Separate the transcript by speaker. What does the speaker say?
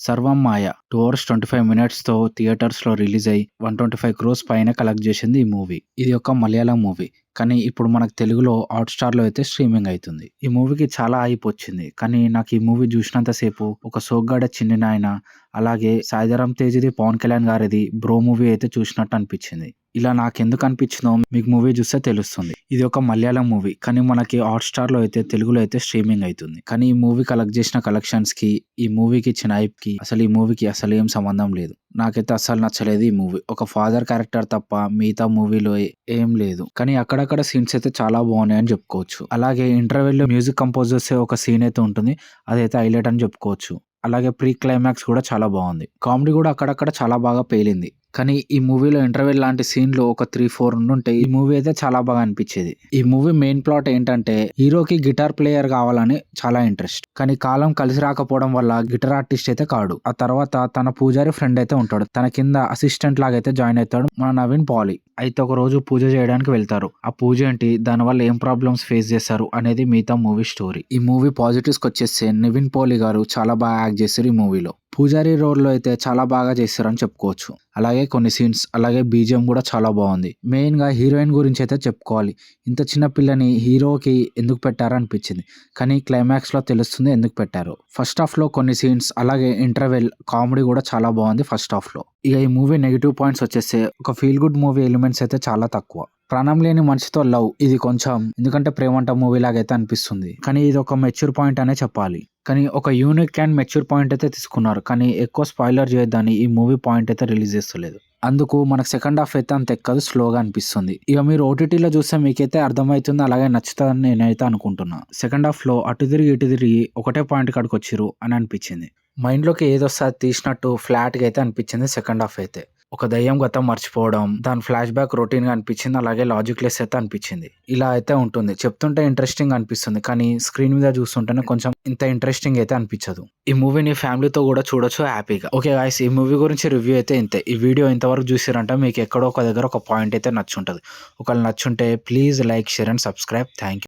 Speaker 1: 'సర్వం మాయ' 2 అవర్స్ 25 మినిట్స్‌తో థియేటర్స్‌లో రిలీజ్ అయ్యి 125 క్రోర్స్ పైన కలెక్ట్ చేసింది ఈ మూవీ. ఇది ఒక మలయాళం మూవీ. కానీ ఇప్పుడు మనకు తెలుగులో హాట్‌స్టార్‌లో అయితే స్ట్రీమింగ్ అయితుంది. ఈ మూవీకి చాలా హైప్ వచ్చింది. కానీ నాకు ఈ మూవీ చూసినంత సేపు ఒక సోగ్గాడే చిన్ని నాయన, అలాగే సాయిధరమ్ తేజ్‌ది, పవన్ కళ్యాణ్ గారిది 'బ్రో' మూవీ అయితే చూసినట్టు అనిపించింది. ఇలా నాకెందుకు అనిపించిందో మీకు మూవీ చూస్తే తెలుస్తుంది. ఇది ఒక మలయాళం మూవీ. కానీ మనకి హాట్‌స్టార్‌లో అయితే తెలుగులో అయితే స్ట్రీమింగ్ అయితుంది. కానీ ఈ మూవీ కలెక్ట్ చేసిన కలెక్షన్స్‌కి, ఈ మూవీకి ఇచ్చిన హైప్‌కి అసలు ఈ మూవీకి అసలు ఏం సంబంధం లేదు. నాకైతే అస్సలు నచ్చలేదు ఈ మూవీ. ఒక ఫాదర్ క్యారెక్టర్ తప్ప మిగతా మూవీలో ఏం లేదు. కానీ అక్కడక్కడ సీన్స్ అయితే చాలా బాగున్నాయని చెప్పుకోవచ్చు. అలాగే ఇంటర్వెల్‌లో మ్యూజిక్ కంపోజ్ చేసే ఒక సీన్ అయితే ఉంటుంది. అదైతే హైలైట్ అని చెప్పుకోవచ్చు. అలాగే ప్రీ క్లైమాక్స్ కూడా చాలా బాగుంది. కామెడీ కూడా అక్కడక్కడ చాలా బాగా పేలింది. కానీ ఈ మూవీలో ఇంటర్వెల్ లాంటి సీన్‌లు ఒక 3, 4 ఉండుంటే ఈ మూవీ అయితే చాలా బాగా అనిపించేది. ఈ మూవీ మెయిన్ ప్లాట్ ఏంటంటే హీరోకి గిటార్ ప్లేయర్ కావాలని చాలా ఇంట్రెస్ట్. కానీ కాలం కలిసి రాకపోవడం వల్ల గిటార్ ఆర్టిస్ట్ అయితే కాడు. ఆ తర్వాత తన పూజారి ఫ్రెండ్ అయితే ఉంటాడు. తన కింద అసిస్టెంట్ లాగా అయితే జాయిన్ అవుతాడు మన నవీన్ పాలి. అయితే ఒక రోజు పూజ చేయడానికి వెళ్తారు. ఆ పూజ ఏంటి, దానివల్ల ఏం ప్రాబ్లమ్స్ ఫేస్ చేస్తారు అనేది మిగతా మూవీ స్టోరీ. ఈ మూవీ పాజిటివ్స్కి వచ్చేస్తే నివిన్ పోలి గారు చాలా బాగా యాక్ట్ చేశారు ఈ మూవీలో. పూజారి రోల్లో అయితే చాలా బాగా చేశారని చెప్పుకోవచ్చు. అలాగే కొన్ని సీన్స్, అలాగే బీజిఎం కూడా చాలా బాగుంది. మెయిన్గా హీరోయిన్ గురించి అయితే చెప్పుకోవాలి. ఇంత చిన్న పిల్లని హీరోకి ఎందుకు పెట్టారో అనిపించింది. కానీ క్లైమాక్స్లో తెలుస్తుంది ఎందుకు పెట్టారు. ఫస్ట్ హాఫ్లో కొన్ని సీన్స్, అలాగే ఇంటర్వెల్ కామెడీ కూడా చాలా బాగుంది ఫస్ట్ హాఫ్లో. ఇక ఈ మూవీ నెగిటివ్ పాయింట్స్ వచ్చేస్తే ఒక ఫీల్ గుడ్ మూవీ ఎలిమెంట్స్ అయితే చాలా తక్కువ. ప్రాణం లేని మనిషితో లవ్ ఇది కొంచెం ఎందుకంటే ప్రేమంట మూవీ లాగైతే అనిపిస్తుంది. కానీ ఇది ఒక మెచ్యూర్ పాయింట్ అనే చెప్పాలి. కానీ ఒక యూనిక్ అండ్ మెచ్యూర్ పాయింట్ అయితే తీసుకున్నారు. కానీ ఎక్కువ స్పాయిలర్ చేయొద్దని ఈ మూవీ పాయింట్ అయితే రిలీజ్ చేస్తలేదు. అందుకు మనకు సెకండ్ హాఫ్ అయితే అంత ఎక్కదు, స్లోగా అనిపిస్తుంది. ఇక మీరు ఓటీటీలో చూస్తే మీకైతే అర్థమవుతుంది, అలాగే నచ్చుతుందని నేనైతే అనుకుంటున్నా. సెకండ్ హాఫ్లో అటు తిరిగి ఇటు తిరిగి ఒకటే పాయింట్ కాడికి వచ్చిర్రు అని అనిపించింది. మైండ్లోకి ఏదొస్తే అది తీసినట్టు ఫ్లాట్గా అయితే అనిపించింది సెకండ్ హాఫ్ అయితే. ఒక దయ్యం గతం మర్చిపోవడం, దాని ఫ్లాష్ బ్యాక్ రొటీన్గా అనిపించింది, అలాగే లాజిక్ లెస్ అయితే అనిపించింది. ఇలా అయితే ఉంటుంది. చెప్తుంటే ఇంట్రెస్టింగ్ అనిపిస్తుంది, కానీ స్క్రీన్ మీద చూస్తుంటేనే కొంచెం ఇంత ఇంట్రెస్టింగ్ అయితే అనిపించదు. ఈ మూవీని ఫ్యామిలీతో కూడా చూడొచ్చు హ్యాపీగా. ఓకే గాయ్స్, ఈ మూవీ గురించి రివ్యూ అయితే ఇంతే. ఈ వీడియో ఇంతవరకు చూసారంటే మీకు ఎక్కడో ఒక దగ్గర ఒక పాయింట్ అయితే నచ్చుంటుంది. ఒకవేళ నచ్చుంటే please like, share and subscribe. Thank you.